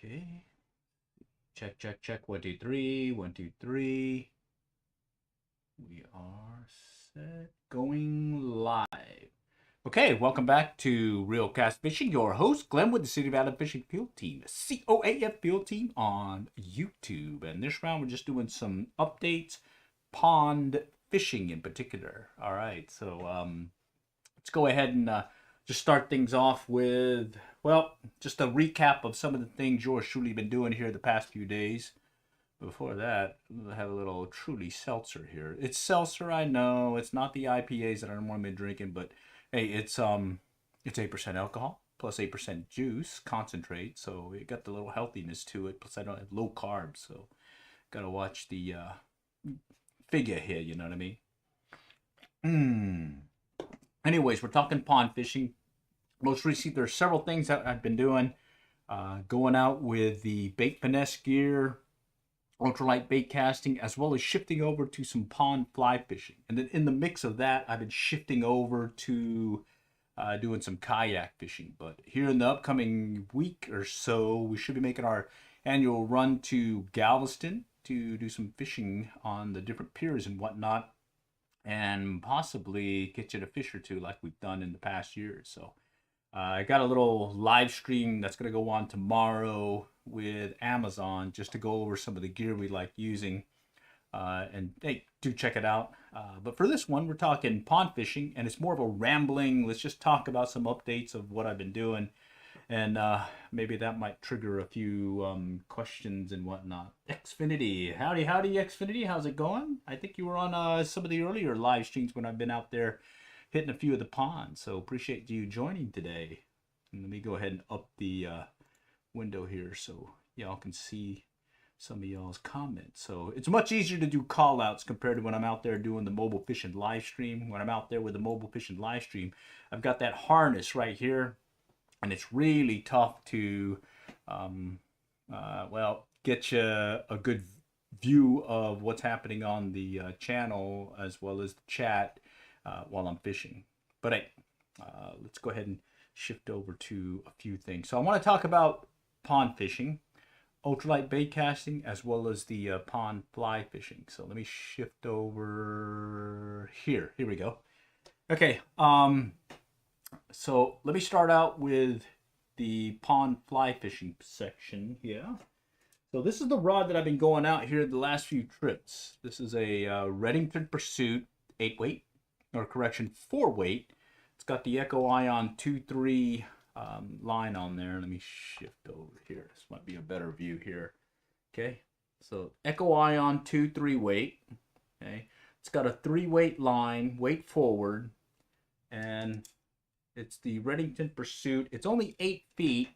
Okay. Check, check, check. 1, 2, 3. 1, 2, 3. We are set. Going live. Okay, welcome back to Real Cast Fishing. Your host, Glenn, with the City of Allen Fishing Field Team, COAF Field Team on YouTube. And this round, we're just doing some updates, pond fishing in particular. All right, so let's go ahead and just start things off with, well, just a recap of some of the things yours truly been doing here the past few days. Before that, we'll have a little Truly seltzer here. It's seltzer, I know. It's not the IPAs that I don't want to be drinking, but hey, it's 8% alcohol plus 8% juice concentrate, so it got the little healthiness to it. Plus, I don't have low carbs, so gotta watch the figure here. You know what I mean? Anyways, we're talking pond fishing. Most recently, there's several things that I've been doing. Going out with the bait finesse gear, ultralight bait casting, as well as shifting over to some pond fly fishing. And then in the mix of that, I've been shifting over to doing some kayak fishing. But here in the upcoming week or so, we should be making our annual run to Galveston to do some fishing on the different piers and whatnot, and possibly catch a fish or two like we've done in the past years. So I got a little live stream that's going to go on tomorrow with Amazon just to go over some of the gear we like using. And hey, do check it out. But for this one, we're talking pond fishing, and it's more of a rambling. Let's just talk about some updates of what I've been doing. And maybe that might trigger a few questions and whatnot. Xfinity. Howdy, Xfinity. How's it going? I think you were on some of the earlier live streams when I've been out there hitting a few of the ponds. So appreciate you joining today. And let me go ahead and up the window here so y'all can see some of y'all's comments. So it's much easier to do call outs compared to when I'm out there doing the mobile fishing live stream. When I'm out there with the mobile fishing live stream, I've got that harness right here, and it's really tough to well, get you a good view of what's happening on the channel as well as the chat while I'm fishing. But hey, let's go ahead and shift over to a few things. So I want to talk about pond fishing, ultralight bait casting, as well as the pond fly fishing. So let me shift over here. Here we go. Okay, so let me start out with the pond fly fishing section here. So this is the rod that I've been going out here the last few trips. This is a Redington Pursuit 8-weight, or correction, 4-weight. It's got the Echo Ion 2-3 line on there. Let me shift over here. This might be a better view here. Okay, so Echo Ion 2-3 weight. Okay, it's got a 3-weight line, weight forward, and it's the Redington Pursuit. It's only 8 feet,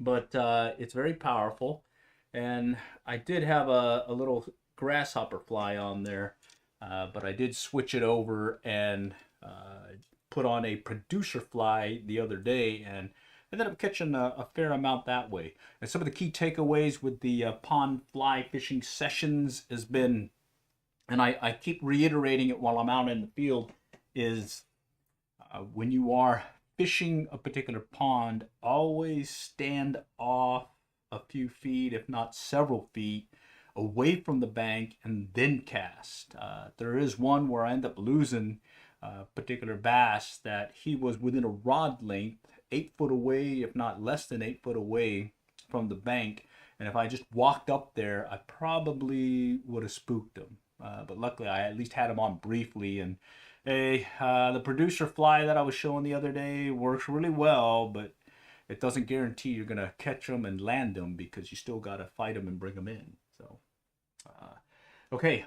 but it's very powerful. And I did have a little grasshopper fly on there, but I did switch it over and put on a producer fly the other day, and ended up catching a fair amount that way. And some of the key takeaways with the pond fly fishing sessions has been, and I keep reiterating it while I'm out in the field, is when you are fishing a particular pond, always stand off a few feet, if not several feet, away from the bank and then cast. There is one where I end up losing a particular bass that he was within a rod length, 8 foot away, if not less than 8 foot away from the bank. And if I just walked up there, I probably would have spooked him. But luckily, I at least had him on briefly. And hey, the producer fly that I was showing the other day works really well, but it doesn't guarantee you're going to catch them and land them, because you still got to fight them and bring them in. So, okay.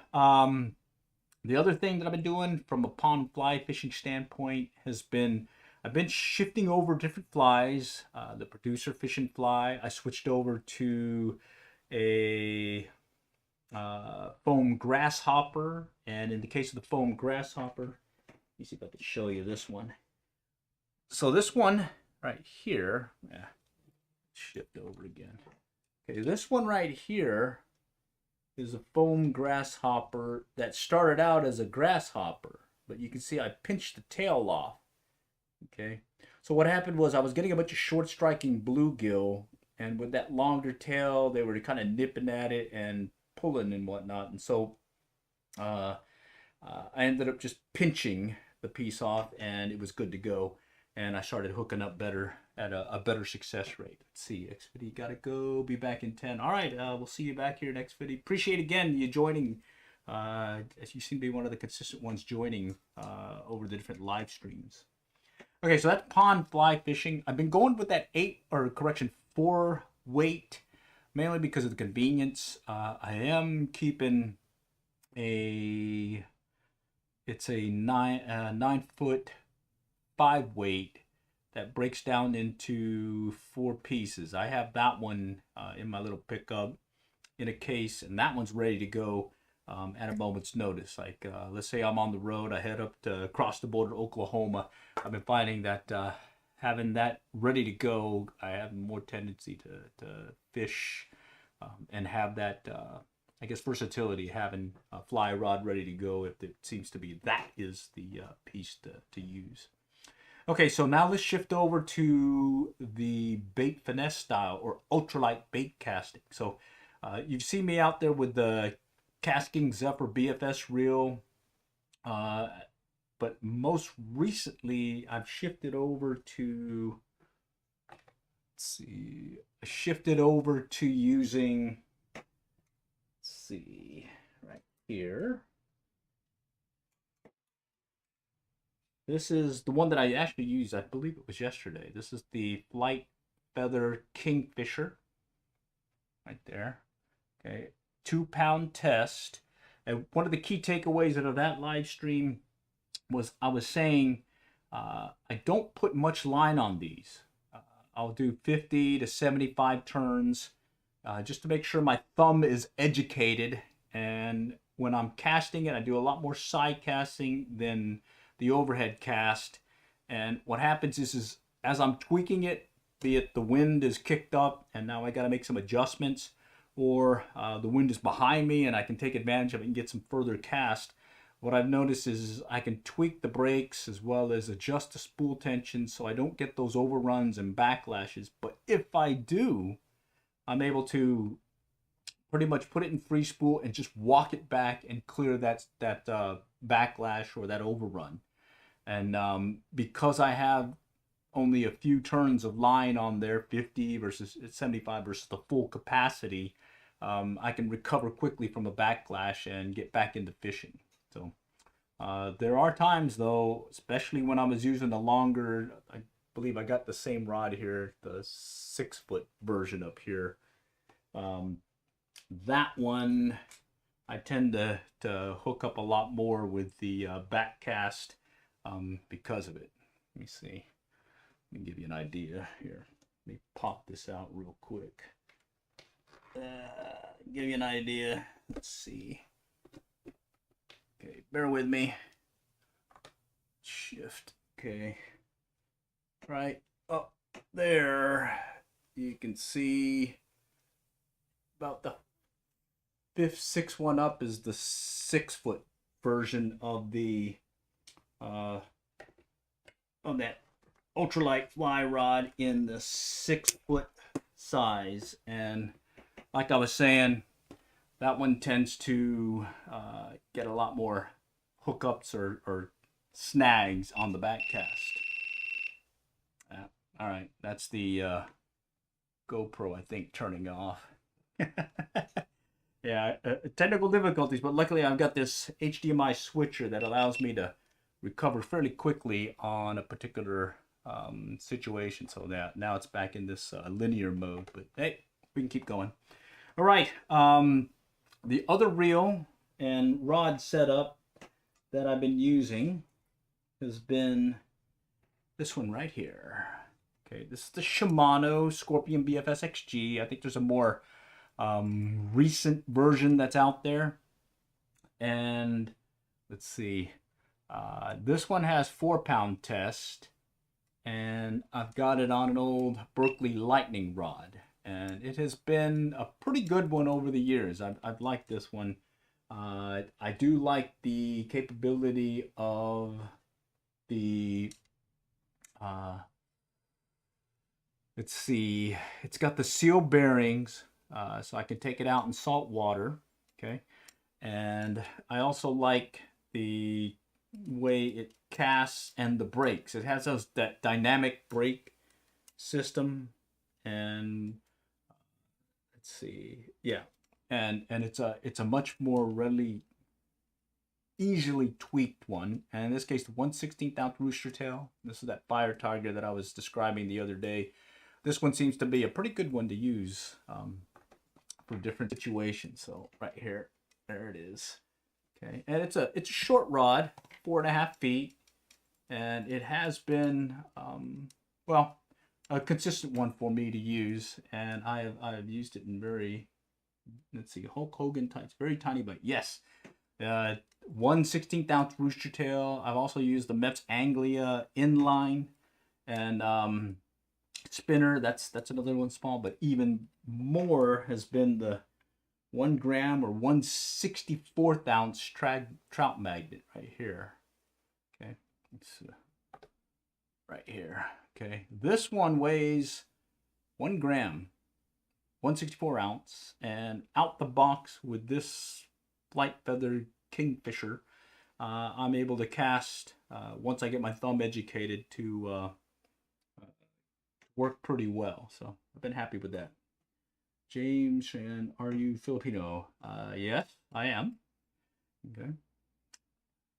The other thing that I've been doing from a pond fly fishing standpoint has been, I've been shifting over different flies. The producer fishing fly, I switched over to a foam grasshopper. And in the case of the foam grasshopper, let me see if I can show you this one. So this one right here, shift over again. Okay, this one right here is a foam grasshopper that started out as a grasshopper, but you can see I pinched the tail off. Okay, so what happened was I was getting a bunch of short striking bluegill, and with that longer tail, they were kind of nipping at it and pulling and whatnot. And so uh, I ended up just pinching the piece off, and it was good to go. And I started hooking up better at a better success rate. Let's see, Xfinity gotta go. Be back in 10. All right, we'll see you back here next video. Appreciate again you joining. As you seem to be one of the consistent ones joining over the different live streams. Okay, so that's pond fly fishing. I've been going with that 4 weight, mainly because of the convenience. I am keeping it's a 9-foot 5 weight that breaks down into 4 pieces. I have that one in my little pickup in a case, and that one's ready to go at a moment's notice. Like let's say I'm on the road, I head up to across the border to Oklahoma. I've been finding that having that ready to go, I have more tendency to fish and have that I guess versatility, having a fly rod ready to go if it seems to be that is the piece to use. Okay, so now let's shift over to the bait finesse style or ultralight bait casting. So you've seen me out there with the Casking Zephyr BFS reel, but most recently I've shifted over to, using, right here. This is the one that I actually used, I believe it was yesterday. This is the Flight Feather Kingfisher, right there. Okay, 2-pound test. And one of the key takeaways out of that live stream was I was saying I don't put much line on these. I'll do 50 to 75 turns just to make sure my thumb is educated. And when I'm casting it, I do a lot more side casting than the overhead cast. And what happens is as I'm tweaking it, be it the wind is kicked up and now I got to make some adjustments, or the wind is behind me and I can take advantage of it and get some further cast. What I've noticed is I can tweak the brakes as well as adjust the spool tension so I don't get those overruns and backlashes. But if I do, I'm able to pretty much put it in free spool and just walk it back and clear that backlash or that overrun. And because I have only a few turns of line on there, 50 versus 75 versus the full capacity, I can recover quickly from a backlash and get back into fishing. So there are times though, especially when I was using the longer, I believe I got the same rod here, the 6-foot version up here. That one I tend to hook up a lot more with the back cast because of it. Let me see. Let me give you an idea here. Let me pop this out real quick. Give you an idea. Let's see. Okay, bear with me. Shift. Okay. Right up there, you can see about the 5th, 6th one up is the 6-foot version of the of that ultralight fly rod in the 6-foot size. And like I was saying, that one tends to get a lot more hookups or snags on the back cast. All right, that's the GoPro, I think, turning off. Yeah, technical difficulties, but luckily I've got this HDMI switcher that allows me to recover fairly quickly on a particular situation. So that now it's back in this linear mode, but hey, we can keep going. All right, the other reel and rod setup that I've been using has been this one right here. Okay, this is the Shimano Scorpion BFS XG. I think there's a more recent version that's out there. And let's see, this one has 4-pound test, and I've got it on an old Berkeley Lightning rod, and it has been a pretty good one over the years. I've liked this one. I do like the capability of the let's see, it's got the seal bearings, so I can take it out in salt water. Okay. And I also like the way it casts and the brakes. It has that dynamic brake system, and let's see, yeah, and it's a much more readily easily tweaked one. And in this case, the 1/16 ounce rooster tail. This is that fire tiger that I was describing the other day. This one seems to be a pretty good one to use for different situations. So right here, there it is. Okay, and it's a short rod, 4.5 feet, and it has been well, a consistent one for me to use, and I have used it in very, let's see, Hulk Hogan tights, very tiny, but yes, 1/16 ounce rooster tail. I've also used the Mepps Anglia inline and spinner. That's another one small, but even more has been the 1 gram or 1/64 ounce trout magnet right here. Okay, it's right here. Okay, this one weighs 1 gram, 1/64 ounce, and out the box with this flight feather kingfisher, I'm able to cast once I get my thumb educated to work pretty well. So I've been happy with that. James, and are you Filipino? Yes, I am. Okay.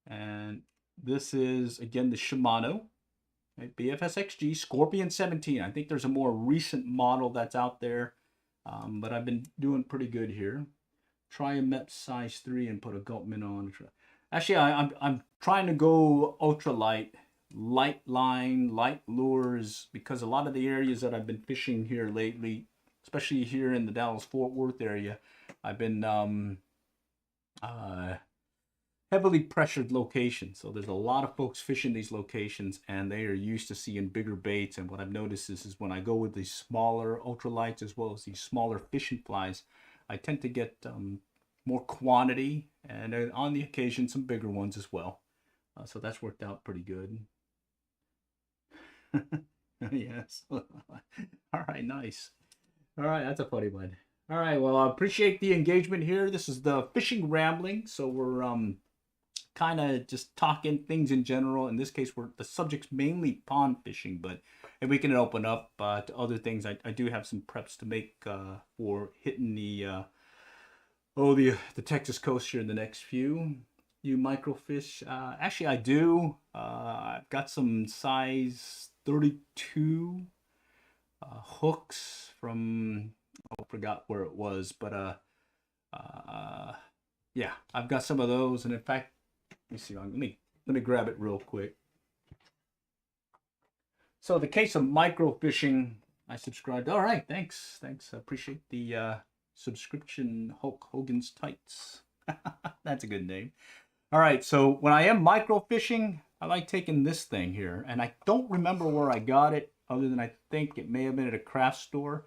And this is, again, the Shimano, right? BFSXG Scorpion 17. I think there's a more recent model that's out there, but I've been doing pretty good here. Try a Mepps size 3 and put a Gulpman on. Actually, I'm trying to go ultralight, light line, light lures, because a lot of the areas that I've been fishing here lately, especially here in the Dallas-Fort Worth area, I've been heavily pressured locations. So there's a lot of folks fishing these locations, and they are used to seeing bigger baits. And what I've noticed is when I go with these smaller ultralights as well as these smaller fishing flies, I tend to get more quantity, and on the occasion some bigger ones as well. So that's worked out pretty good. Yes. All right, nice. All right, that's a funny one. All right, well, I appreciate the engagement here. This is the Fishing Rambling, so we're kind of just talking things in general. In this case, the subject's mainly pond fishing, but if we can open up to other things, I do have some preps to make for hitting the Texas coast here in the next few. You microfish? Actually, I do. I've got some size 32 hooks from, I forgot where it was, but yeah, I've got some of those. And in fact, let me see. Let me grab it real quick. So the case of microfishing, I subscribed. All right, thanks. I appreciate the subscription. Hulk Hogan's Tights. That's a good name. All right, so when I am microfishing, I like taking this thing here, and I don't remember where I got it, other than I think it may have been at a craft store.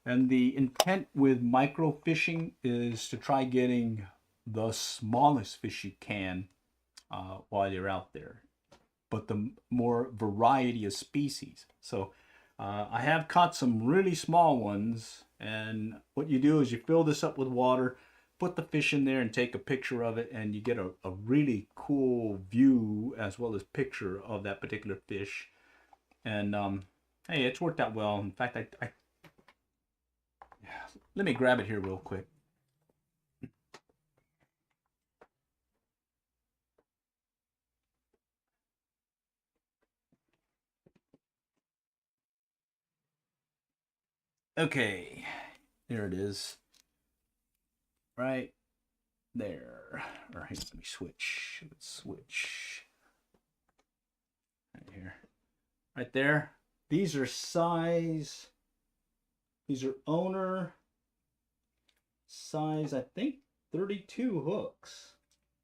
And the intent with microfishing is to try getting the smallest fish you can while you're out there, but the more variety of species. So I have caught some really small ones, and what you do is you fill this up with water, put the fish in there and take a picture of it, and you get a really cool view as well as picture of that particular fish. And hey, it's worked out well. In fact, let me grab it here real quick. Okay, there it is. Right there. All right, let me switch. Let's switch. Right here. Right there. These are owner size, I think, 32 hooks.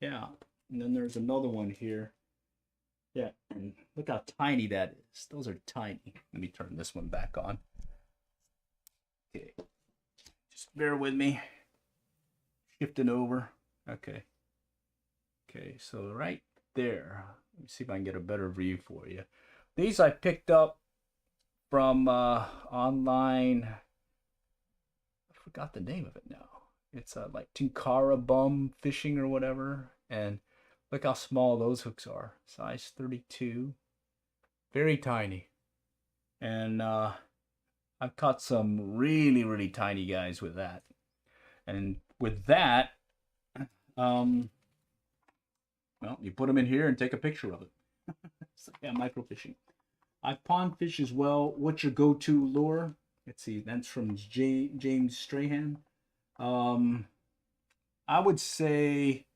Yeah. And then there's another one here. Yeah, and look how tiny that is. Those are tiny. Let me turn this one back on. Okay. Just bear with me. Shifting over. Okay. Okay, so right there. Let me see if I can get a better view for you. These I picked up from online. I forgot the name of it now. It's like Tinkara Bum Fishing or whatever. And look how small those hooks are. Size 32. Very tiny. And I've caught some really, really tiny guys with that. And with that, well, you put them in here and take a picture of it. So, yeah, microfishing. I pond fish as well. What's your go-to lure? Let's see. That's from James Strahan. I would say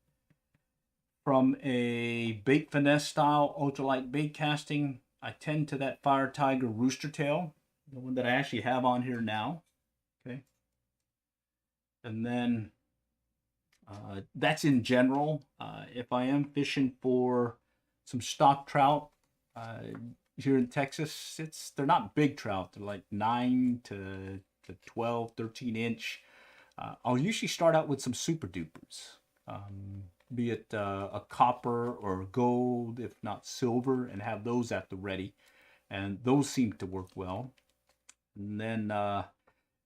from a bait finesse style ultralight bait casting, I tend to that Fire Tiger Rooster Tail, the one that I actually have on here now. Okay. And then that's in general. If I am fishing for some stock trout here in Texas, they're not big trout. They're like 9 to 12, 13 inch. I'll usually start out with some super dupers, be it a copper or gold, if not silver, and have those at the ready. And those seem to work well. And then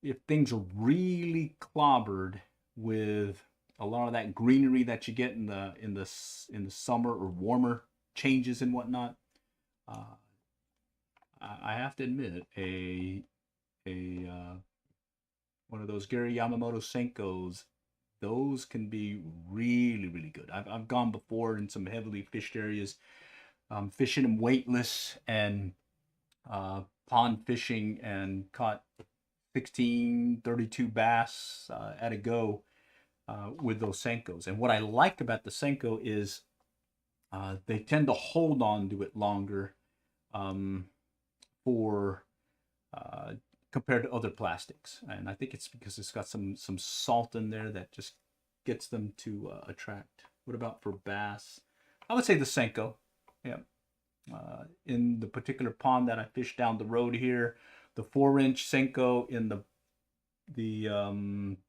if things are really clobbered with a lot of that greenery that you get in the summer or warmer changes and whatnot, I have to admit one of those Gary Yamamoto Senkos, those can be really, really good. I've gone before in some heavily fished areas, fishing them weightless and pond fishing, and caught 16, 32 bass at a go with those Senkos. And what I like about the Senko is they tend to hold on to it longer for compared to other plastics, and I think it's because it's got some salt in there that just gets them to attract. What about for bass? I would say the Senko. Yeah. In the particular pond that I fished down the road here, the 4-inch Senko in the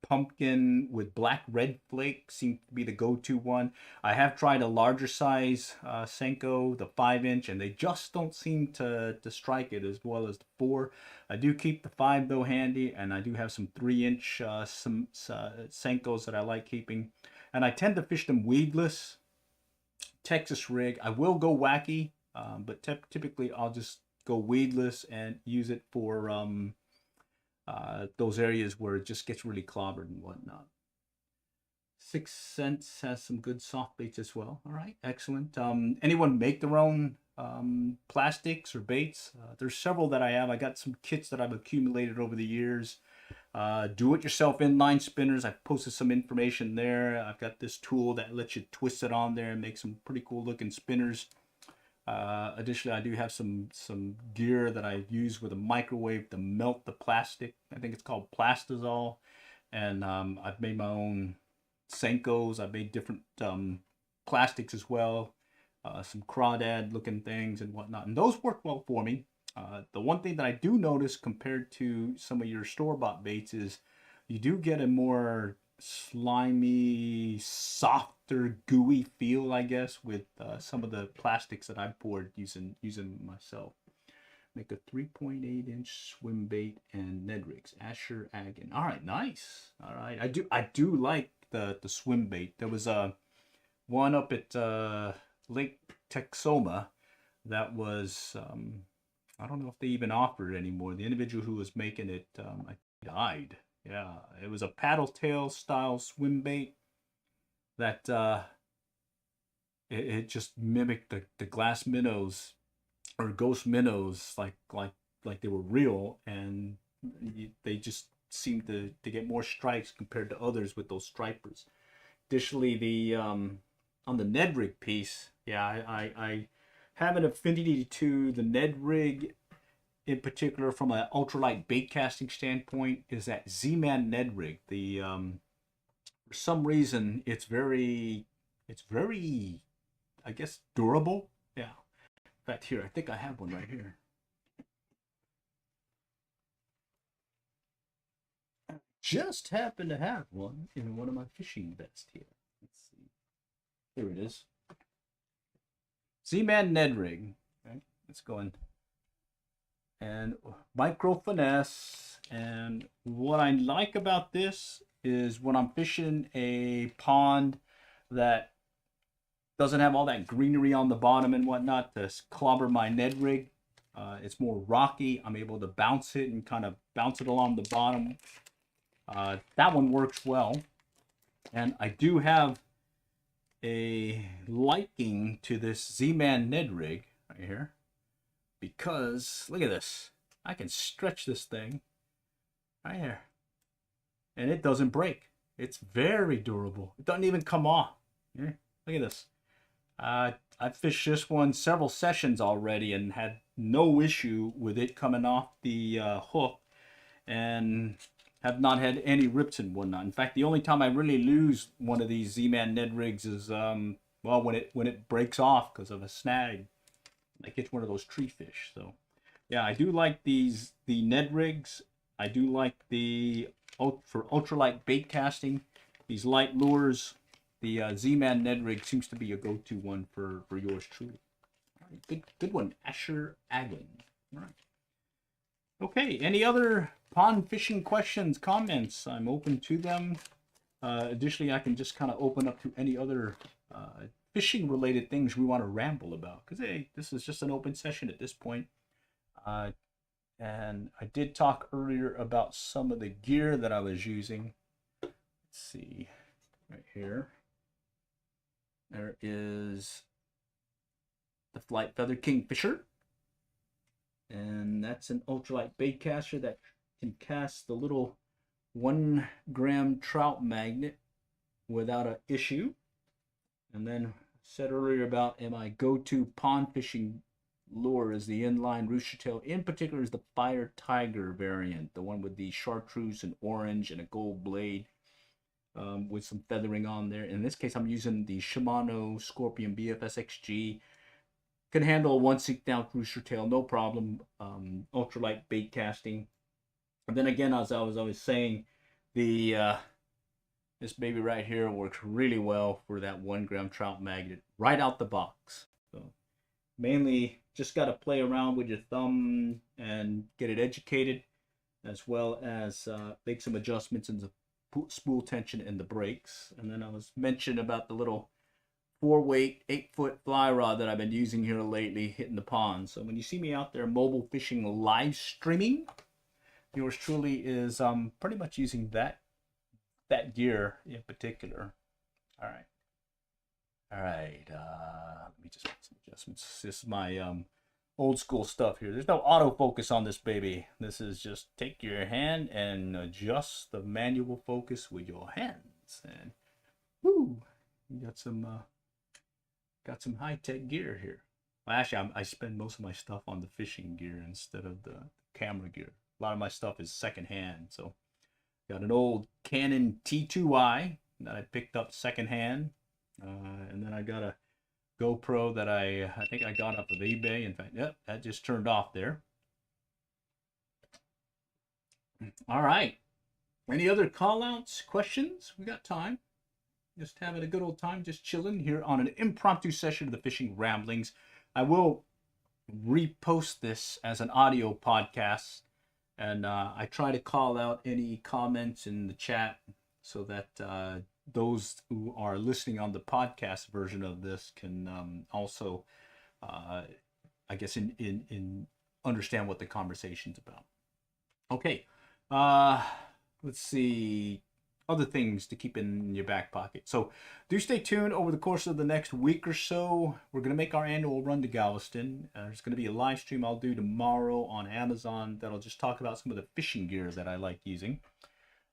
pumpkin with black red flake seemed to be the go-to one. I have tried a larger size Senko, the 5-inch, and they just don't seem to strike it as well as the 4. I do keep the 5 though handy, and I do have some 3-inch Senkos that I like keeping, and I tend to fish them weedless. Texas rig, I will go wacky, but typically I'll just go weedless and use it for those areas where it just gets really clobbered and whatnot. 6 Cents has some good soft baits as well. All right, excellent. Anyone make their own plastics or baits? There's several that I have. I got some kits that I've accumulated over the years. Do-it-yourself inline spinners. I've posted some information there. I've got this tool that lets you twist it on there and make some pretty cool looking spinners. Additionally, I do have some gear that I use with a microwave to melt the plastic. I think it's called Plastazol. And I've made my own Senkos. I've made different plastics as well. Some crawdad looking things and whatnot. And those work well for me. The one thing that I do notice compared to some of your store-bought baits is you do get a more slimy, softer, gooey feel, I guess, with some of the plastics that I've poured using myself. Make a 3.8-inch swim bait and Ned rigs. Asher Agin. All right, nice. All right, I do like the swim bait. There was one up at Lake Texoma that was I don't know if they even offer it anymore. The individual who was making it died. Yeah, it was a paddle tail style swim bait that it just mimicked the glass minnows or ghost minnows like they were real, and they just seemed to get more strikes compared to others with those stripers. Additionally, the on the Ned rig piece, yeah, I have an affinity to the Ned rig in particular from an ultralight bait casting standpoint. Is that Z-Man Ned rig. The for some reason it's very I guess durable. Yeah. In fact, here I think I have one right here. I just happen to have one in one of my fishing vests here. Let's see. Here it is. Z-Man Ned rig. Okay, let's go and and micro finesse. And what I like about this is when I'm fishing a pond that doesn't have all that greenery on the bottom and whatnot to clobber my Ned rig. It's more rocky. I'm able to bounce it and kind of bounce it along the bottom. That one works well. And I do have a liking to this Z-Man Ned rig right here, because look at this. I can stretch this thing right here and it doesn't break. It's very durable. It doesn't even come off. Yeah, look at this. I've fished this one several sessions already and had no issue with it coming off the hook, and have not had any rips and whatnot. In fact, the only time I really lose one of these Z-Man Ned rigs is well, when it breaks off because of a snag. I catch one of those tree fish. So yeah, I do like the Ned rigs. I do like for ultralight bait casting, these light lures. The Z-Man Ned rig seems to be a go-to one for yours truly. All right, good one, Asher Agin. All right. Okay, any other pond fishing questions, comments? I'm open to them. Additionally, I can just kind of open up to any other fishing related things we want to ramble about, because hey, this is just an open session at this point. And I did talk earlier about some of the gear that I was using. Let's see, right here. There is the Flight Feather Kingfisher, and that's an ultralight bait caster that can cast the little 1 gram trout magnet without an issue. And then I said earlier about my go-to pond fishing lure is the inline rooster tail. In particular is the Fire Tiger variant, the one with the chartreuse and orange and a gold blade. With some feathering on there. In this case, I'm using the Shimano Scorpion BFSXG. Can handle a 1/6 ounce rooster tail, no problem. Ultralight bait casting. And then again, as I was always saying, the this baby right here works really well for that 1 gram trout magnet right out the box. So mainly just got to play around with your thumb and get it educated, as well as make some adjustments in the spool tension and the brakes. And then I was mentioning about the little 4-weight 8-foot fly rod that I've been using here lately, hitting the pond. So when you see me out there mobile fishing live streaming, yours truly is pretty much using that gear in particular. All right, let me just make some adjustments. This is my old school stuff here. There's no autofocus on this baby. This is just take your hand and adjust the manual focus with your hands, and woo, you got some high-tech gear here. Well, actually, I spend most of my stuff on the fishing gear instead of the camera gear. A lot of my stuff is secondhand. So got an old Canon T2i that I picked up secondhand, and then I got a GoPro that I think I got off of eBay. In fact, yep, that just turned off there. All right. Any other call-outs, questions? We got time. Just having a good old time, just chilling here on an impromptu session of the Fishing Ramblings. I will repost this as an audio podcast, and I try to call out any comments in the chat so that those who are listening on the podcast version of this can also, I guess, in understand what the conversation's about. Okay, let's see. Other things to keep in your back pocket. So do stay tuned over the course of the next week or so. We're going to make our annual run to Galveston. There's going to be a live stream I'll do tomorrow on Amazon that'll just talk about some of the fishing gear that I like using.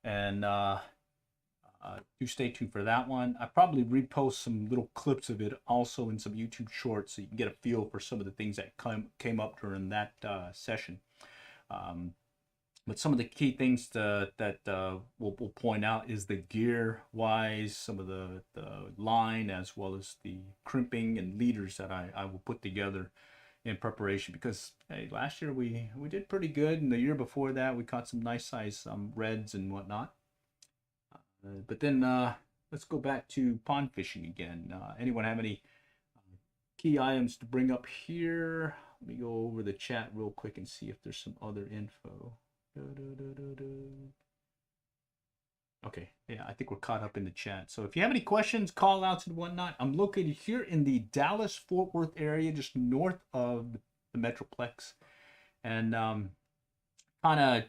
And do stay tuned for that one. I probably repost some little clips of it also in some YouTube shorts so you can get a feel for some of the things that came up during that session. But some of the key things that we'll point out is the gear-wise, some of the line, as well as the crimping and leaders that I will put together in preparation. Because hey, last year we did pretty good, and the year before that we caught some nice size reds and whatnot. But then let's go back to pond fishing again. Anyone have any key items to bring up here? let me go over the chat real quick and see if there's some other info. Okay, yeah, I think we're caught up in the chat. So if you have any questions, call outs and whatnot, I'm located here in the Dallas-Fort Worth area, just north of the Metroplex. And kind of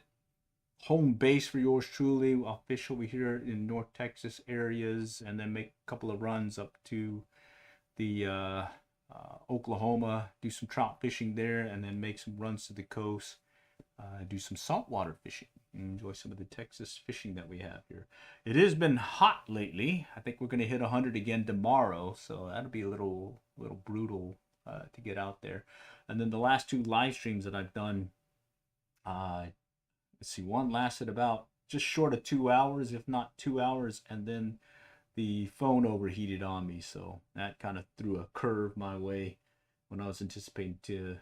home base for yours truly. I'll fish over here in North Texas areas and then make a couple of runs up to the Oklahoma, do some trout fishing there, and then make some runs to the coast, do some saltwater fishing, and enjoy some of the Texas fishing that we have here. It has been hot lately. I think we're going to hit 100 again tomorrow, so that'll be a little brutal to get out there. And then the last 2 live streams that I've done, let's see, one lasted about just short of 2 hours, if not 2 hours, and then the phone overheated on me, so that kind of threw a curve my way when I was anticipating to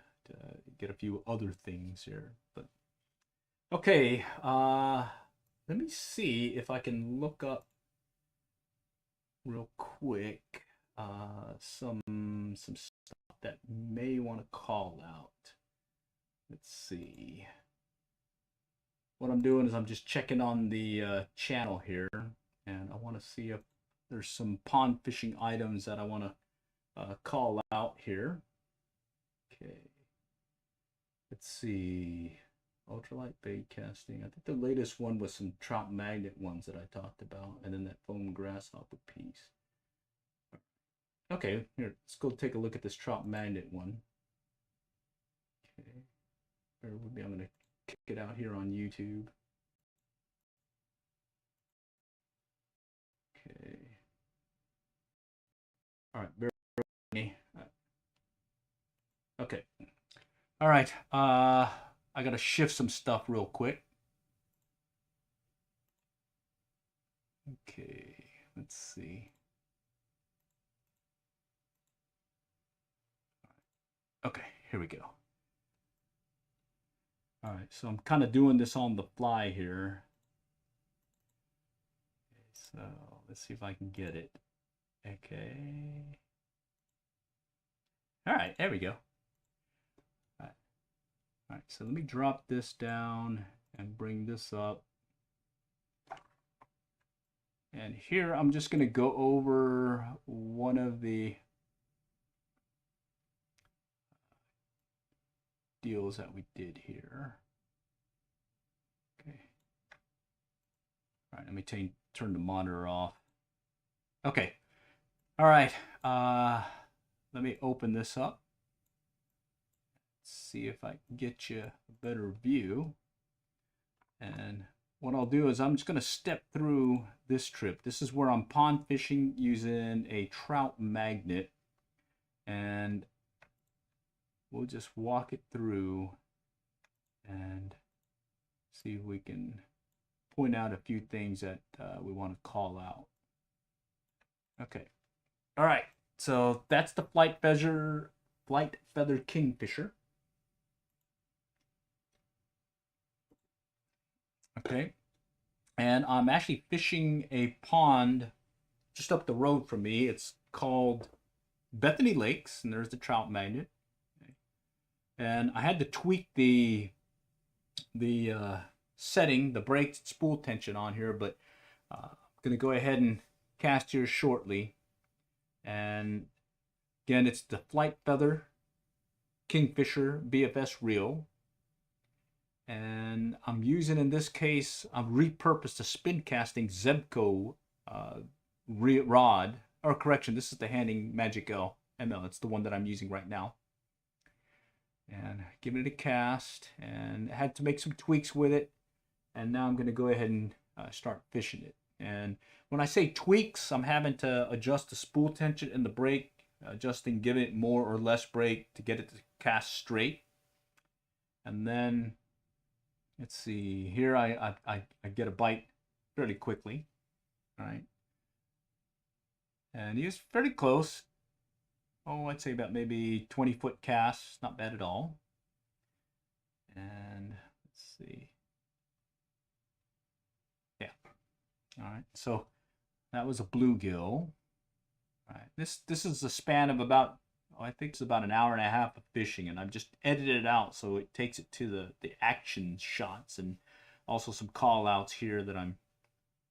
get a few other things here. But okay, let me see if I can look up real quick some stuff that may want to call out. Let's see. What I'm doing is I'm just checking on the channel here, and I want to see if there's some pond fishing items that I want to call out here. Okay. Let's see. Ultralight bait casting. I think the latest one was some trout magnet ones that I talked about, and then that foam grasshopper piece. Okay, here, let's go take a look at this trout magnet one. Okay. Bear with me, I'm going to kick it out here on YouTube. Okay. All right, bear with me. Okay. All right. I gotta shift some stuff real quick. Okay. Let's see. Okay. Here we go. All right. So I'm kind of doing this on the fly here. So let's see if I can get it. Okay. All right. There we go. All right, so let me drop this down and bring this up. And here I'm just going to go over one of the deals that we did here. Okay. All right, let me turn the monitor off. Okay. All right. Let me open this up. See if I can get you a better view. And what I'll do is I'm just going to step through this trip. This is where I'm pond fishing using a trout magnet, and we'll just walk it through and see if we can point out a few things that we want to call out. Okay. All right. So that's the flight feather kingfisher. Okay, and I'm actually fishing a pond just up the road from me. It's called Bethany Lakes, and there's the trout magnet. Okay. And I had to tweak the setting, the brake spool tension on here, but I'm going to go ahead and cast here shortly. And again, it's the Flight Feather Kingfisher BFS reel. And I'm using, in this case, I've repurposed a spin casting Zebco rod, or correction, this is the Handing Magic L ML. It's the one that I'm using right now. And giving it a cast, and I had to make some tweaks with it. And now I'm going to go ahead and start fishing it. And when I say tweaks, I'm having to adjust the spool tension in the brake, adjusting, giving it more or less brake to get it to cast straight. And then let's see, here I get a bite fairly quickly, all right? And he was fairly close. Oh, I'd say about maybe 20-foot cast, not bad at all. And let's see. Yeah, all right, so that was a bluegill. All right, this is a span of about I think it's about an hour and a half of fishing, and I've just edited it out so it takes it to the action shots, and also some call outs here that I'm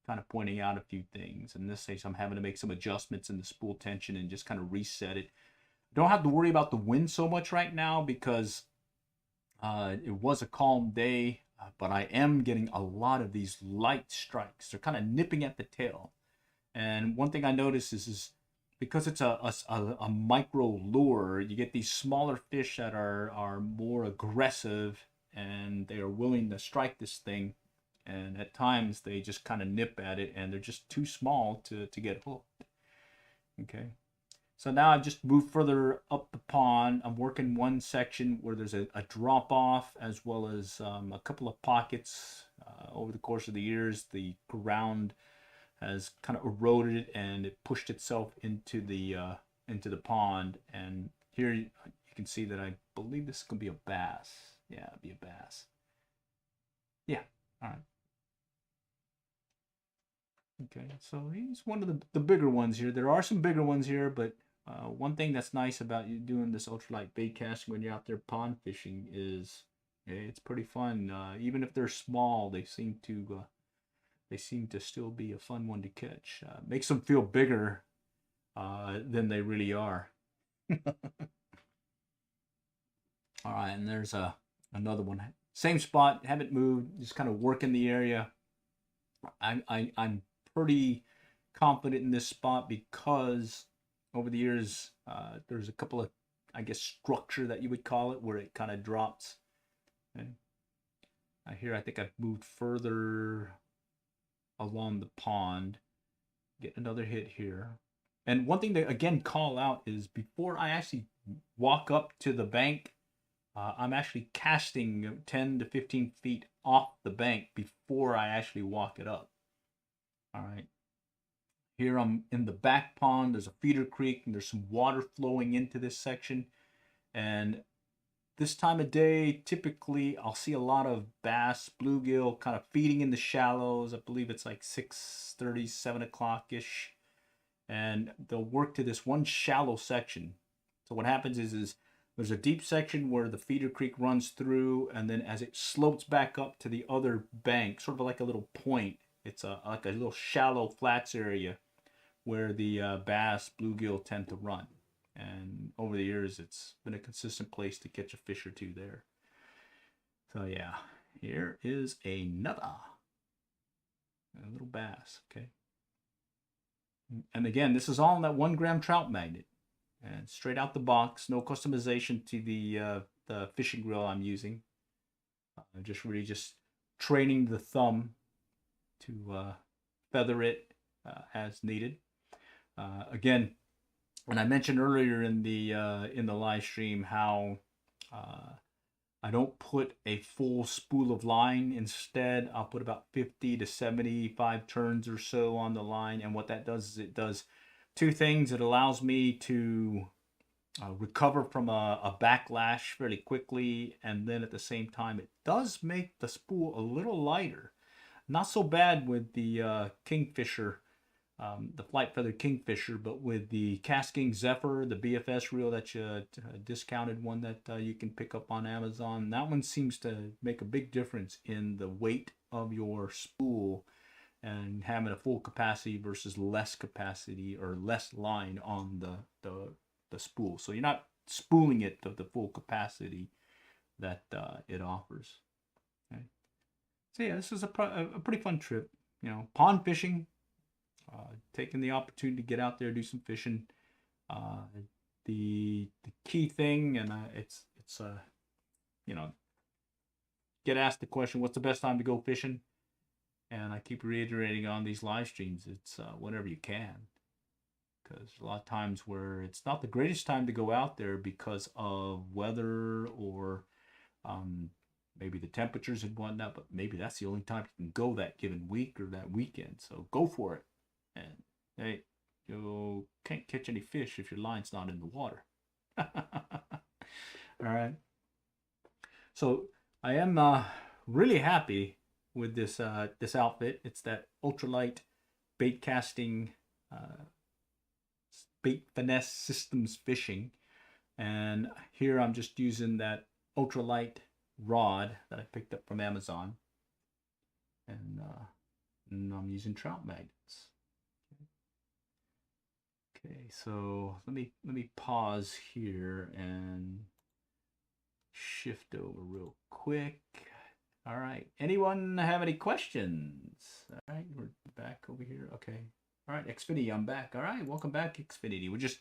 kind of pointing out a few things. In this case, I'm having to make some adjustments in the spool tension and just kind of reset it. Don't have to worry about the wind so much right now because it was a calm day, but I am getting a lot of these light strikes. They're kind of nipping at the tail. And one thing I notice is because it's a micro lure, you get these smaller fish that are more aggressive and they are willing to strike this thing. And at times they just kind of nip at it and they're just too small to get hooked. Okay. So now I've just moved further up the pond. I'm working one section where there's a drop off as well as a couple of pockets. Over the course of the years, the ground has kind of eroded and it pushed itself into the pond. And here you can see that I believe this is gonna be a bass. Yeah, it'll be a bass. Yeah. All right. Okay, so he's one of the bigger ones here. There are some bigger ones here, but one thing that's nice about you doing this ultralight bait casting when you're out there pond fishing is it's pretty fun. Even if they're small, they seem to still be a fun one to catch. Makes them feel bigger than they really are. All right, and there's another one. Same spot, haven't moved, just kind of working the area. I'm pretty confident in this spot because over the years there's a couple of, I guess, structure that you would call it where it kind of drops. Okay. Here I think I've moved further along the pond. Get another hit here. And one thing to again call out is before I actually walk up to the bank, I'm actually casting 10 to 15 feet off the bank before I actually walk it up. All right. Here I'm in the back pond. There's a feeder creek and there's some water flowing into this section. And this time of day, typically I'll see a lot of bass, bluegill kind of feeding in the shallows. I believe it's like 6:30, 7 o'clock-ish. And they'll work to this one shallow section. So what happens is there's a deep section where the feeder creek runs through, and then as it slopes back up to the other bank, sort of like a little point, it's like a little shallow flats area where the bass, bluegill tend to run. And over the years, it's been a consistent place to catch a fish or two there. So yeah, here is another a little bass. Okay. And again, this is all in that 1 gram trout magnet, and straight out the box, no customization to the fishing reel I'm using. Just really training the thumb to feather it as needed. Again, and I mentioned earlier in the live stream how I don't put a full spool of line. Instead, I'll put about 50 to 75 turns or so on the line. And what that does is it does two things. It allows me to recover from a backlash fairly quickly. And then at the same time, it does make the spool a little lighter. Not so bad with the Kingfisher, the Flight Feather Kingfisher, but with the Casking Zephyr, the BFS reel that you discounted one that you can pick up on Amazon, that one seems to make a big difference in the weight of your spool and having a full capacity versus less capacity or less line on the spool. So you're not spooling it to the full capacity that it offers. Okay. So yeah, this is a pretty fun trip. You know, pond fishing. Taking the opportunity to get out there, do some fishing. The key thing, and it's you know, get asked the question, what's the best time to go fishing? And I keep reiterating on these live streams, it's whenever you can, because a lot of times where it's not the greatest time to go out there because of weather or maybe the temperatures and whatnot, but maybe that's the only time you can go that given week or that weekend. So go for it. And hey, you can't catch any fish if your line's not in the water. All right. So I am really happy with this this outfit. It's that ultralight bait casting bait finesse systems fishing. And here I'm just using that ultralight rod that I picked up from Amazon, and I'm using trout magnets. Okay, so let me pause here and shift over real quick. All right, anyone have any questions? All right, we're back over here. Okay, all right, Xfinity, I'm back. All right, welcome back, Xfinity. We're just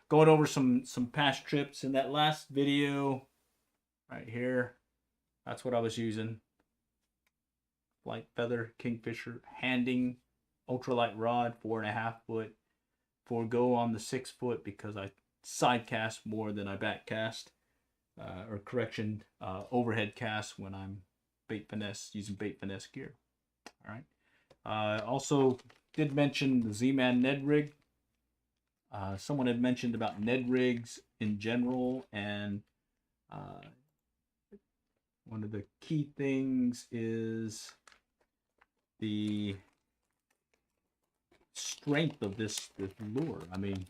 going over some past trips. In that last video right here, that's what I was using. Flight Feather Kingfisher handing ultralight rod, 4.5 foot. Forego on the 6 foot because I side cast more than I back cast, or correction, overhead cast when I'm using bait finesse gear. All right. Also did mention the Z-Man Ned rig. Someone had mentioned about Ned rigs in general, and one of the key things is the strength of this lure. I mean,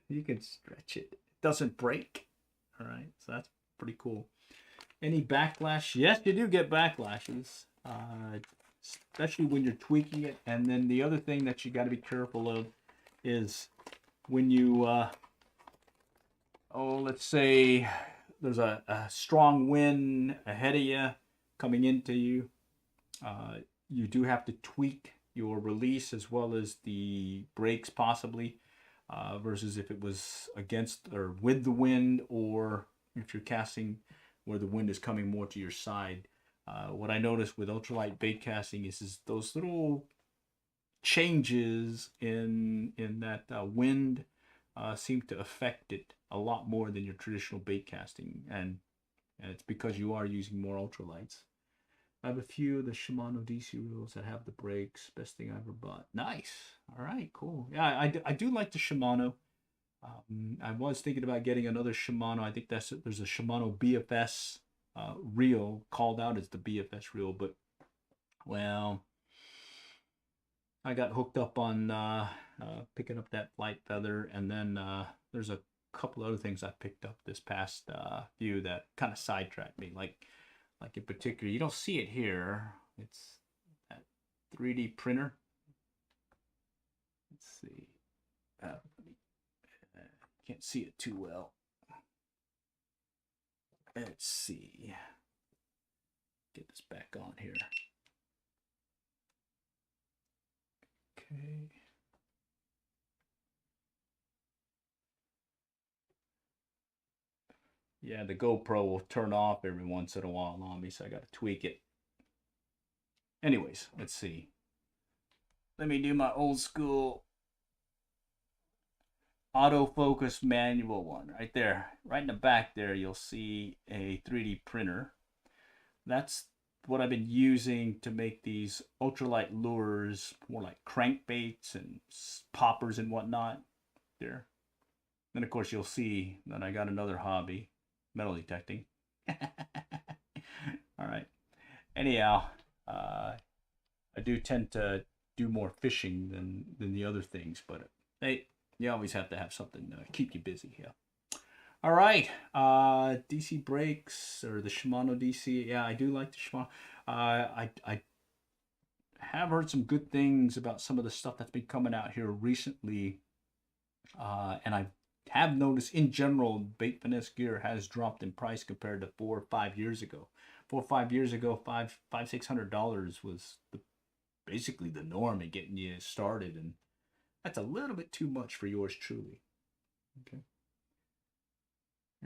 you can stretch it. It doesn't break. All right, so that's pretty cool. Any backlash? Yes, you do get backlashes, especially when you're tweaking it. And then the other thing that you got to be careful of is when you, let's say there's a strong wind ahead of you coming into you. You do have to tweak your release as well as the brakes possibly, versus if it was against or with the wind, or if you're casting where the wind is coming more to your side. What I noticed with ultralight bait casting is those little changes in that wind seem to affect it a lot more than your traditional bait casting, and it's because you are using more ultralights. I have a few of the Shimano DC reels that have the brakes. Best thing I ever bought. Nice. All right, cool. Yeah, I do like the Shimano. I was thinking about getting another Shimano. I think there's a Shimano BFS reel called out as the BFS reel, but well, I got hooked up on picking up that Flight Feather, and then there's a couple other things I picked up this past few that kind of sidetracked me. Like in particular, you don't see it here. It's that 3D printer. Let's see. Can't see it too well. Let's see. Get this back on here. Okay. Yeah, the GoPro will turn off every once in a while on me, so I got to tweak it. Anyways, let's see. Let me do my old school autofocus manual one right there. Right in the back there, you'll see a 3D printer. That's what I've been using to make these ultralight lures, more like crankbaits and poppers and whatnot. There. Then of course you'll see that I got another hobby, metal detecting. All right. Anyhow, I do tend to do more fishing than the other things, but you always have to have something to keep you busy. Yeah. All right. DC brakes, or the Shimano DC. Yeah, I do like the Shimano. I have heard some good things about some of the stuff that's been coming out here recently, and I have noticed in general bait finesse gear has dropped in price compared to 4 or 5 years ago. 4 or 5 years ago, $600 was basically the norm in getting you started, and that's a little bit too much for yours truly. Okay.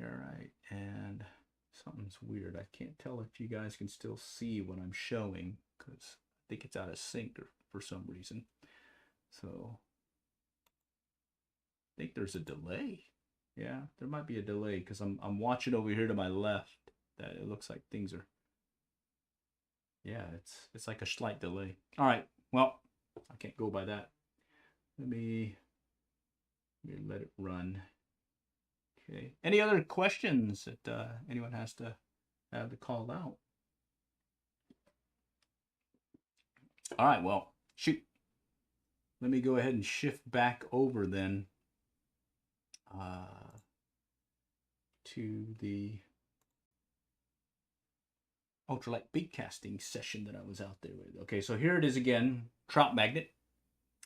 All right, and something's weird. I can't tell if you guys can still see what I'm showing because I think it's out of sync for some reason. So I think there's a delay. Yeah, there might be a delay because I'm watching over here to my left that it looks like things are. Yeah, it's like a slight delay. All right, well, I can't go by that. Let me let it run. Okay. Any other questions that anyone has to have to call out? All right. Well, shoot. Let me go ahead and shift back over then to the ultralight bait casting session that I was out there with. Okay, so here it is again, trout magnet.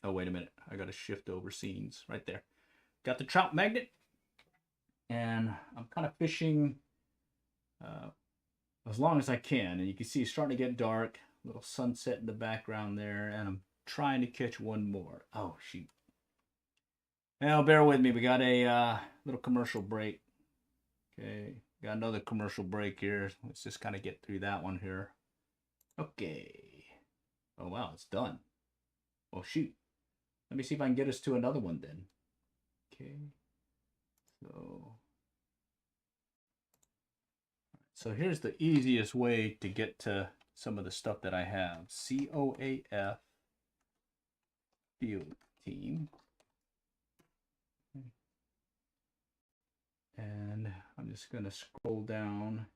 Oh, wait a minute. I got to shift over scenes right there. Got the trout magnet, and I'm kind of fishing as long as I can. And you can see it's starting to get dark. Little sunset in the background there, and I'm trying to catch one more. Oh, shoot. Now, bear with me. We got a little commercial break. Okay, got another commercial break here. Let's just kind of get through that one here. Okay. Oh, wow, it's done. Oh, shoot. Let me see if I can get us to another one then. Okay. So here's the easiest way to get to some of the stuff that I have. COAF field team. And I'm just going to scroll down.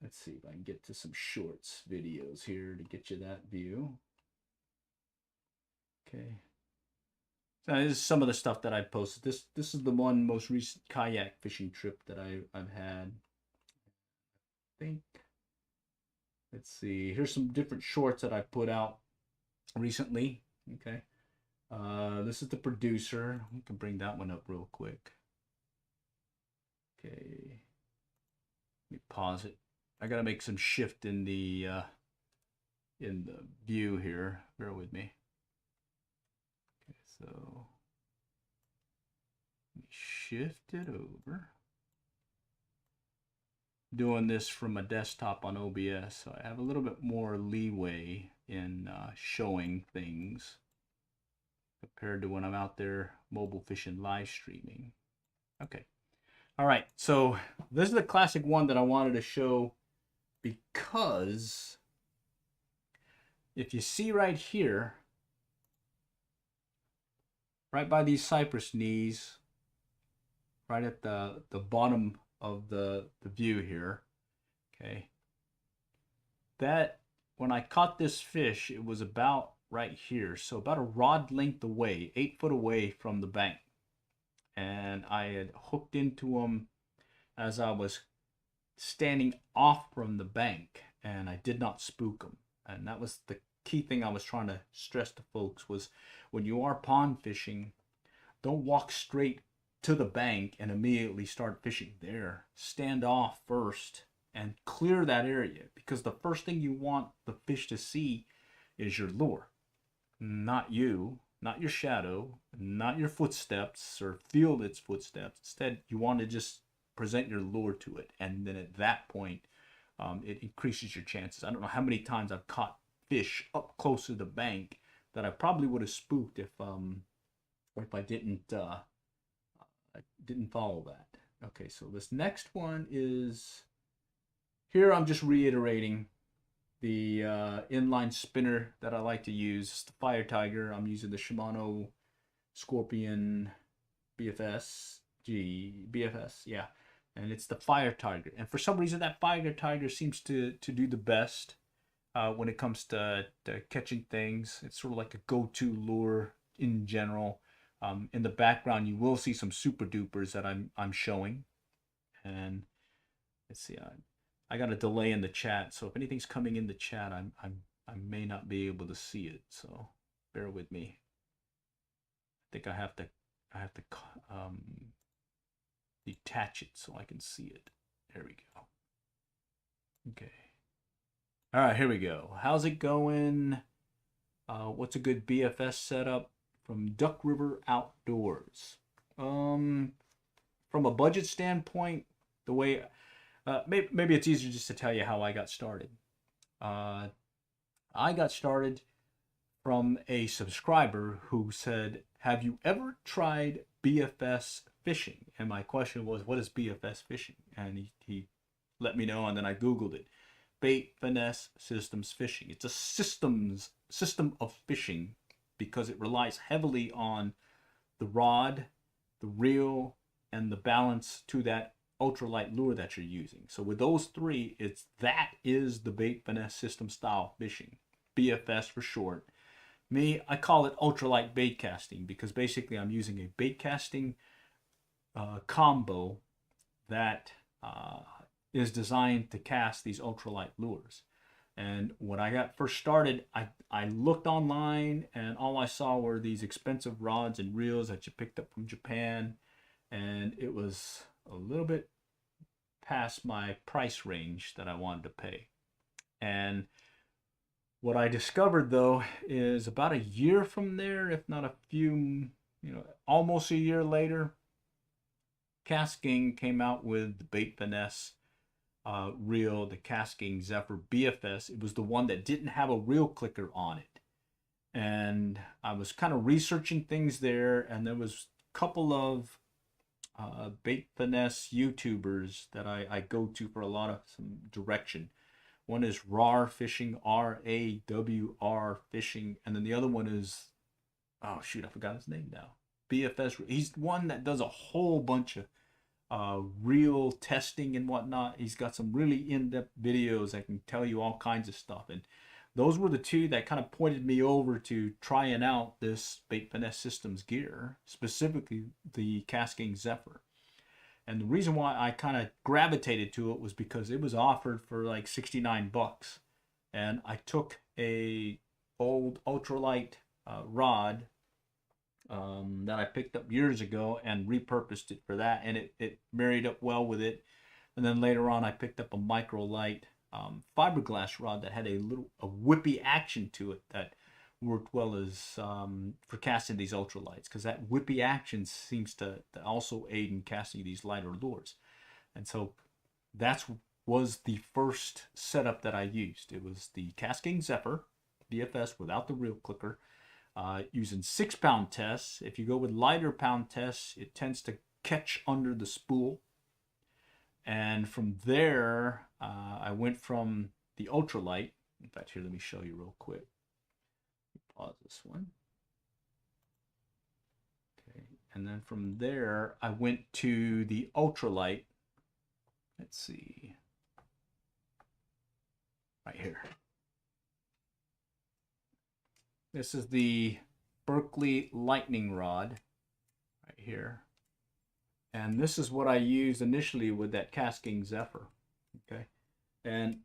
Let's see if I can get to some shorts videos here to get you that view. Okay. So this is some of the stuff that I posted. This is the one most recent kayak fishing trip that I've had. I think. Let's see. Here's some different shorts that I put out recently. Okay. This is the producer. We can bring that one up real quick. Okay. Let me pause it. I gotta make some shift in the view here. Bear with me. Okay, so let me shift it over. Doing this from a desktop on OBS, so I have a little bit more leeway in showing things compared to when I'm out there mobile fishing live streaming. Okay. All right. So this is the classic one that I wanted to show because if you see right here, right by these cypress knees, right at the bottom of the view here, okay, that when I caught this fish, it was about right here, so about a rod length away, 8 foot away from the bank, and I had hooked into him as I was standing off from the bank, and I did not spook him. And that was the key thing I was trying to stress to folks, was when you are pond fishing, don't walk straight to the bank and immediately start fishing there. Stand off first and clear that area, because the first thing you want the fish to see is your lure. Not you, not your shadow, not your footsteps or feel its footsteps. Instead, you want to just present your lure to it. And then at that point, it increases your chances. I don't know how many times I've caught fish up close to the bank that I probably would have spooked if I didn't follow that. Okay, so this next one is, here I'm just reiterating the inline spinner that I like to use. It's the Fire Tiger. I'm using the Shimano Scorpion BFS, yeah. And it's the Fire Tiger. And for some reason, that Fire Tiger seems to do the best when it comes to catching things. It's sort of like a go-to lure in general. In the background, you will see some super dupers that I'm showing. And let's see, I got a delay in the chat, so if anything's coming in the chat, I may not be able to see it. So bear with me. I think I have to detach it so I can see it. There we go. Okay. All right, here we go. How's it going? What's a good BFS setup from Duck River Outdoors? From a budget standpoint, the way maybe it's easier just to tell you how I got started. I got started from a subscriber who said, "Have you ever tried BFS fishing?" And my question was, "What is BFS fishing?" And he let me know, and then I Googled it. Bait Finesse Systems Fishing. It's a system of fishing because it relies heavily on the rod, the reel, and the balance to that ultralight lure that you're using. So with those three, that is the Bait Finesse System style fishing, BFS for short. I call it ultralight bait casting because basically I'm using a bait casting combo that is designed to cast these ultralight lures. And when I got first started, I looked online and all I saw were these expensive rods and reels that you picked up from Japan. And it was a little bit past my price range that I wanted to pay. And what I discovered though is about a year from there, if not a few, almost a year later, Casking came out with the Bait Finesse reel, the Casking Zephyr BFS. It was the one that didn't have a reel clicker on it. And I was kind of researching things there, and there was a couple of Bait Finesse YouTubers that I go to for a lot of some direction. One is RAR Fishing, RAWR Fishing, and then the other one is, oh shoot, I forgot his name now. BFS. He's one that does a whole bunch of reel testing and whatnot. He's got some really in-depth videos that can tell you all kinds of stuff. And those were the two that kind of pointed me over to trying out this Bait Finesse Systems gear, specifically the Casking Zephyr. And the reason why I kind of gravitated to it was because it was offered for like 69 bucks. And I took a old ultralight rod that I picked up years ago and repurposed it for that, and it married up well with it. And then later on I picked up a microlight fiberglass rod that had a whippy action to it that worked well as for casting these ultralights, because that whippy action seems to also aid in casting these lighter lures. And so that was the first setup that I used. It was the Casking Zephyr BFS without the reel clicker, using 6-pound tests. If you go with lighter pound tests, it tends to catch under the spool. And from there, I went from the ultralight. In fact, here, let me show you real quick. Pause this one. Okay, and then from there, I went to the ultralight. Let's see. Right here. This is the Berkeley lightning rod right here. And this is what I used initially with that Casking Zephyr. Okay. And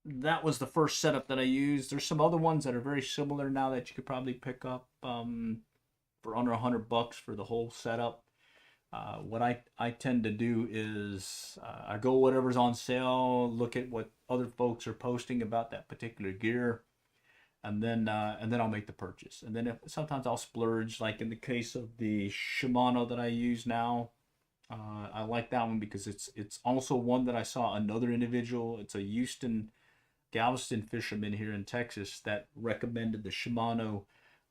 that was the first setup that I used. There's some other ones that are very similar now that you could probably pick up for under $100 for the whole setup. What I tend to do is I go whatever's on sale, look at what other folks are posting about that particular gear, and then I'll make the purchase. And then sometimes I'll splurge, like in the case of the Shimano that I use now. I like that one because it's also one that I saw another individual. It's a Galveston fisherman here in Texas that recommended the Shimano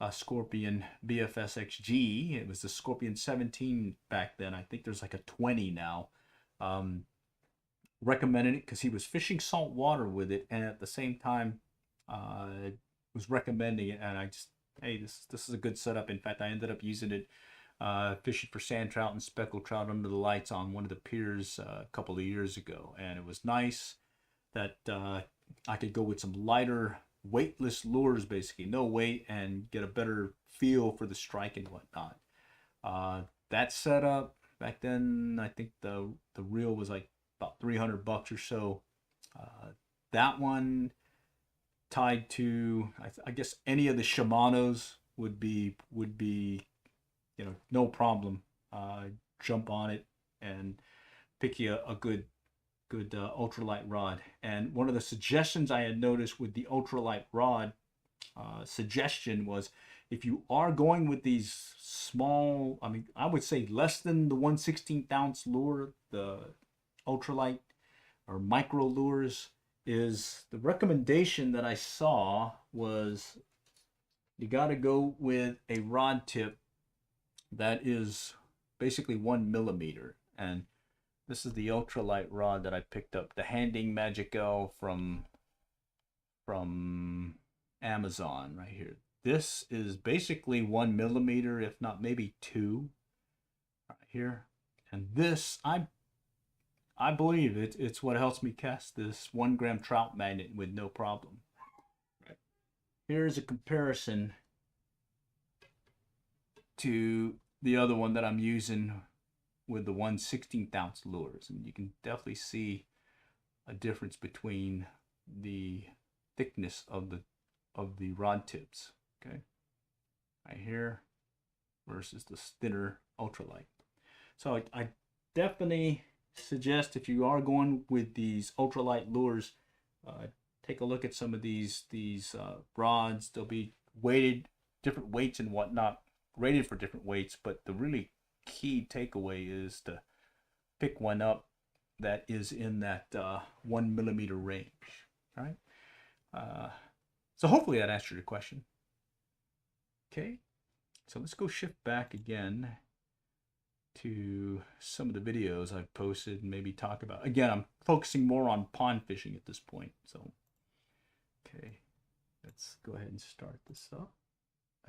Scorpion BFS XG. It was the Scorpion 17 back then. I think there's like a 20 now. Recommended it because he was fishing salt water with it, and at the same time was recommending it. And I just, hey, this is a good setup. In fact, I ended up using it fishing for sand trout and speckled trout under the lights on one of the piers a couple of years ago, and it was nice that I could go with some lighter, weightless lures, basically no weight, and get a better feel for the strike and whatnot. That setup back then, I think the reel was like about $300 or so. That one tied to I guess any of the Shimanos would be no problem. Jump on it and pick you a good ultralight rod. And one of the suggestions I had noticed with the ultralight rod suggestion was, if you are going with these small, I would say less than the 1/16 ounce lure, the ultralight or micro lures, is the recommendation that I saw was you got to go with a rod tip that is basically 1 millimeter. And this is the ultralight rod that I picked up, the Handing Magic L from Amazon right here. This is basically 1 millimeter, if not maybe 2, right here. And this, I believe it's what helps me cast this 1 gram trout magnet with no problem. Right. here's a comparison to the other one that I'm using with the 1/16 ounce lures, and you can definitely see a difference between the thickness of the rod tips. Okay, right here versus the thinner ultralight. So I definitely suggest, if you are going with these ultralight lures, take a look at some of these rods. They'll be weighted, different weights and whatnot, rated for different weights, but the really key takeaway is to pick one up that is in that 1 millimeter range. All right. So hopefully that answered your question. Okay. So let's go shift back again to some of the videos I've posted and maybe talk about. Again, I'm focusing more on pond fishing at this point. So, okay, let's go ahead and start this up.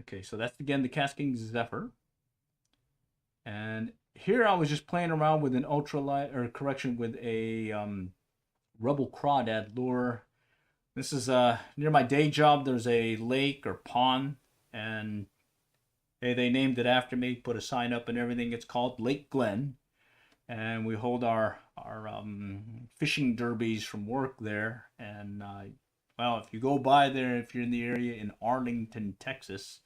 Okay, so that's again the Cascading Zephyr. And here I was just playing around with an ultralight, or correction, with a Rebel Crawdad lure. This is near my day job. There's a lake or pond, and they named it after me, put a sign up and everything. It's called Lake Glen, and we hold our fishing derbies from work there. And well, if you go by there, if you're in the area in Arlington, Texas,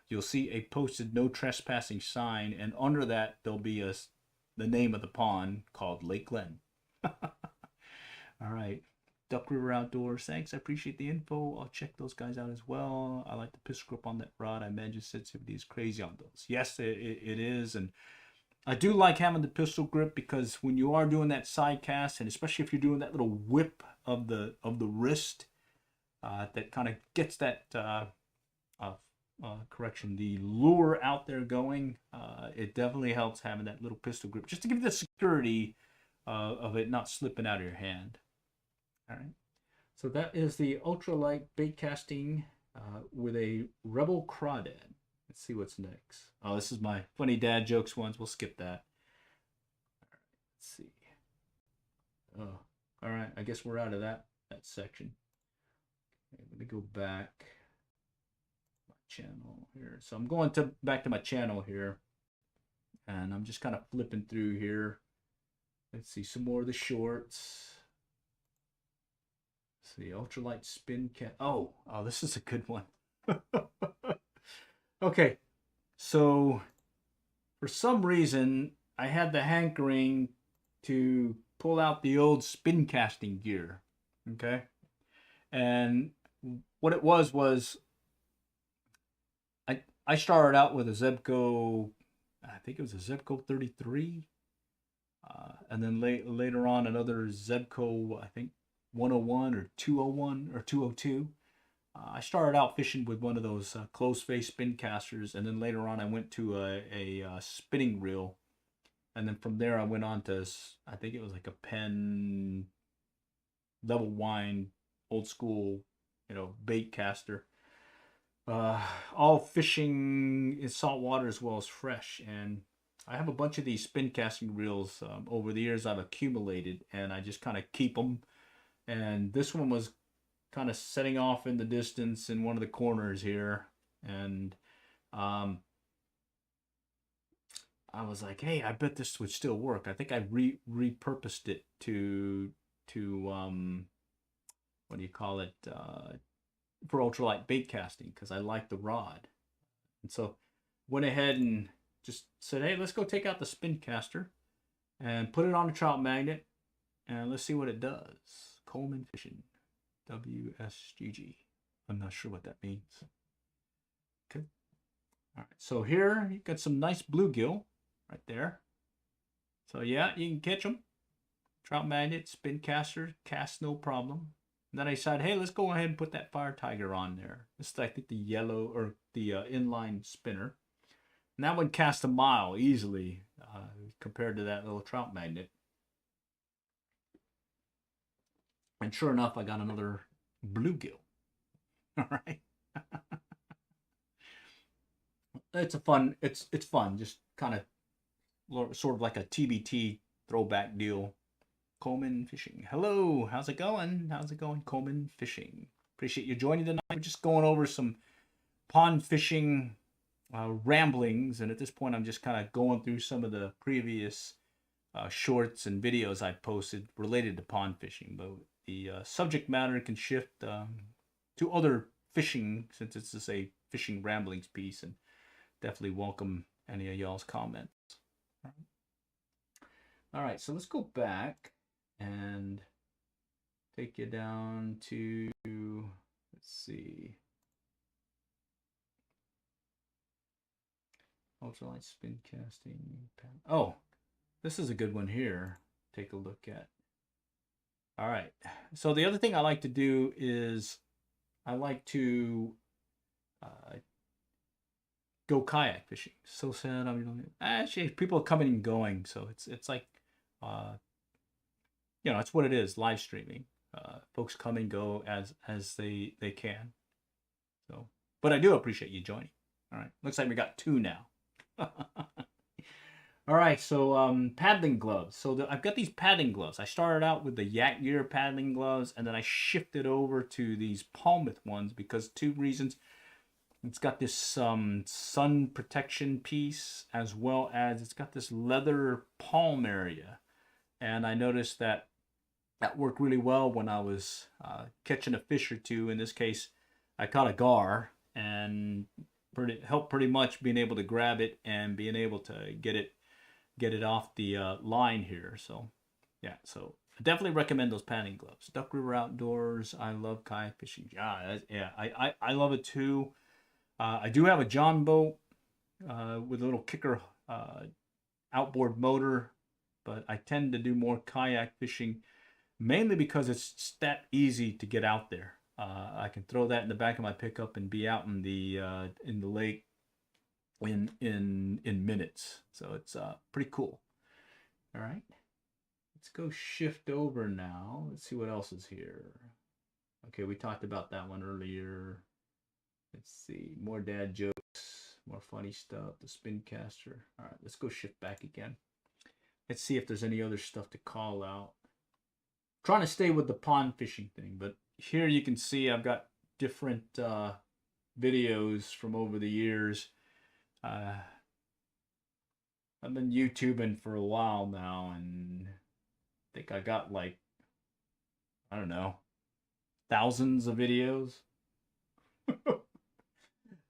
you'll see a posted no trespassing sign, and under that there'll be the name of the pond called Lake Glen. All right. Duck River Outdoors, thanks. I appreciate the info. I'll check those guys out as well. I like the pistol grip on that rod. I imagine sensitivity is crazy on those. Yes, it is. And I do like having the pistol grip, because when you are doing that side cast, and especially if you're doing that little whip of the wrist, that kind of gets that correction, the lure out there going, it definitely helps having that little pistol grip, just to give you the security of it not slipping out of your hand. All right, so that is the ultralight bait casting with a Rebel Crawdad. Let's see what's next. Oh, this is my funny dad jokes ones. We'll skip that. All right, let's see. Oh, all right. I guess we're out of that section. Okay, let me go back my channel here. So I'm going back to my channel here, and I'm just kind of flipping through here. Let's see some more of the shorts. The ultralight spin cat. Oh, this is a good one. Okay, so for some reason I had the hankering to pull out the old spin casting gear. Okay, and what it was I started out with a Zebco. I think it was a Zebco 33, and then later on another Zebco, I think 101 or 201 or 202. I started out fishing with one of those closed face spin casters, and then later on I went to a spinning reel, and then from there I went on to, I think it was like a Penn level wind, old school, bait caster. All fishing in salt water as well as fresh, and I have a bunch of these spin casting reels over the years I've accumulated, and I just kind of keep them. And this one was kind of setting off in the distance in one of the corners here, and I was like, hey, I bet this would still work. I think I repurposed it to what do you call it, for ultralight bait casting, because I like the rod. And so went ahead and just said, hey, let's go take out the spin caster and put it on a trout magnet, and let's see what it does. Coleman Fishing, WSGG. I'm not sure what that means. Okay. All right. So here you got some nice bluegill right there. So yeah, you can catch them. Trout magnet, spin caster, cast no problem. And then I decided, hey, let's go ahead and put that Fire Tiger on there. This is, I think, the yellow, or the inline spinner. And that one cast a mile easily compared to that little trout magnet. And sure enough, I got another bluegill. All right. It's fun, just kind of sort of like a TBT throwback deal. Coleman Fishing. Hello, how's it going? How's it going, Coleman Fishing? appreciate you joining tonight. We're just going over some pond fishing ramblings, and at this point I'm just kind of going through some of the previous shorts and videos I posted related to pond fishing, but the subject matter can shift to other fishing, since it's just a fishing ramblings piece, and definitely welcome any of y'all's comments. All right, so let's go back and take you down to, let's see, ultralight spin casting. Oh, this is a good one here. Take a look at. All right, so the other thing I like to do is I like to go kayak fishing. So sad. I mean, actually, people are coming and going, so it's like, you know, it's what it is. Live streaming. Folks come and go as they can. So, but I do appreciate you joining. All right, looks like we got 2 now. All right, so paddling gloves. So I've got these paddling gloves. I started out with the Yak Gear paddling gloves, and then I shifted over to these Palmith ones because 2 reasons. It's got this sun protection piece, as well as it's got this leather palm area. And I noticed that worked really well when I was catching a fish or 2. In this case, I caught a gar, and helped pretty much being able to grab it and being able to get it off the line here. So yeah, so I definitely recommend those paddling gloves. Duck River Outdoors. I love kayak fishing. I love it too. I do have a John boat with a little kicker outboard motor, but I tend to do more kayak fishing, mainly because it's that easy to get out there. I can throw that in the back of my pickup and be out in the lake in minutes. So it's pretty cool. All right, let's go shift over now. Let's see what else is here. Okay, we talked about that one earlier. Let's see, more dad jokes, more funny stuff, the spin caster. All right, let's go shift back again. Let's see if there's any other stuff to call out. I'm trying to stay with the pond fishing thing, but here you can see I've got different videos from over the years. I've been YouTubing for a while now, and I think I got like, I don't know, thousands of videos.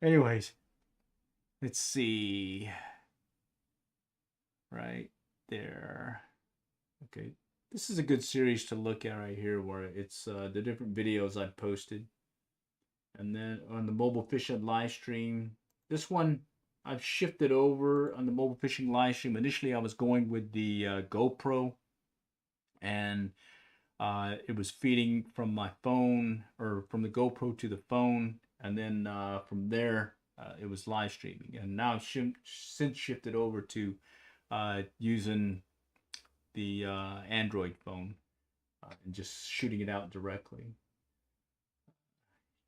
Anyways, let's see. Right there. Okay, this is a good series to look at right here, where it's the different videos I've posted. And then on the mobile fishing live stream, this one I've shifted over on the mobile fishing live stream. Initially, I was going with the GoPro, and it was feeding from my phone, or from the GoPro to the phone, and then from there it was live streaming. And now I've since shifted over to using the Android phone and just shooting it out directly.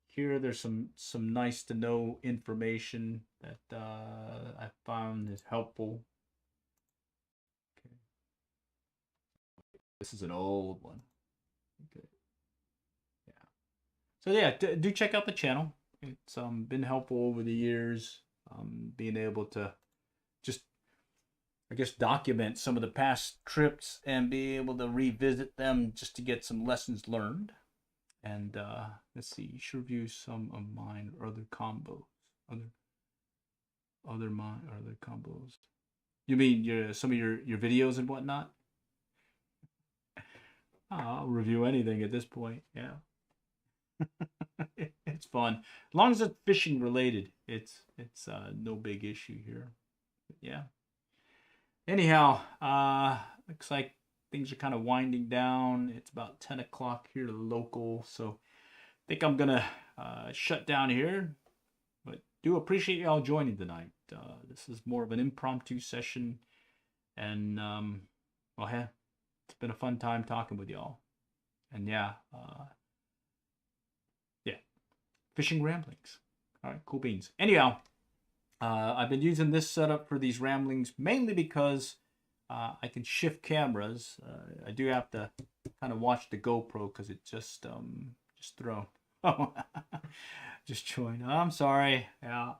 Here there's some nice to know information that I found is helpful. Okay. This is an old one. Okay. Yeah. So yeah, do check out the channel. It's been helpful over the years, being able to just, I guess, document some of the past trips and be able to revisit them just to get some lessons learned. And let's see, you should review some of mine or other combos. Other combos. You mean some of your videos and whatnot? I'll review anything at this point. Yeah. It's fun. As long as it's fishing related, it's no big issue here. But yeah. Anyhow, looks like things are kind of winding down. It's about 10 o'clock here local, so I think I'm gonna shut down here. But do appreciate y'all joining tonight. This is more of an impromptu session, and well, hey, it's been a fun time talking with y'all. And yeah, fishing ramblings. All right, cool beans. Anyhow, I've been using this setup for these ramblings mainly because I can shift cameras. I do have to kind of watch the GoPro because it just throw. Just join. I'm sorry. Yeah,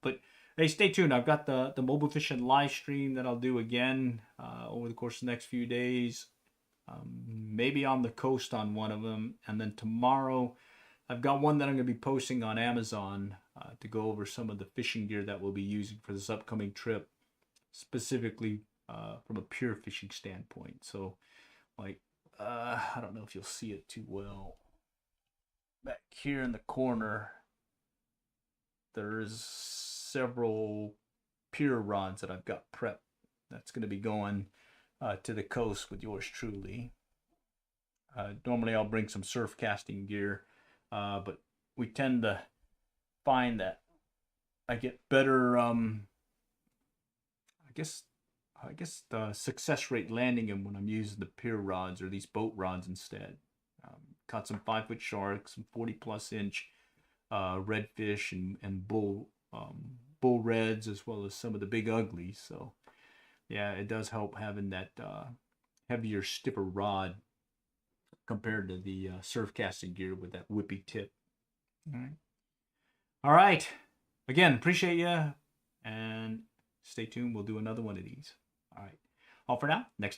but hey, stay tuned. I've got the mobile fishing live stream that I'll do again over the course of the next few days. Maybe on the coast on one of them, and then tomorrow I've got one that I'm going to be posting on Amazon to go over some of the fishing gear that we'll be using for this upcoming trip, specifically from a pure fishing standpoint. So, like, I don't know if you'll see it too well. Back here in the corner, there's several pure rods that I've got prepped. That's going to be going to the coast with yours truly. Normally I'll bring some surf casting gear, but we tend to find that I get better, I guess the success rate landing them when I'm using the pier rods or these boat rods instead. Caught some 5-foot sharks, some 40+ inch redfish and bull reds, as well as some of the big uglies. So yeah, it does help having that heavier, stiffer rod compared to the surf casting gear with that whippy tip. All right. Again, appreciate you, and stay tuned. We'll do another one of these. All right. All for now. Next time.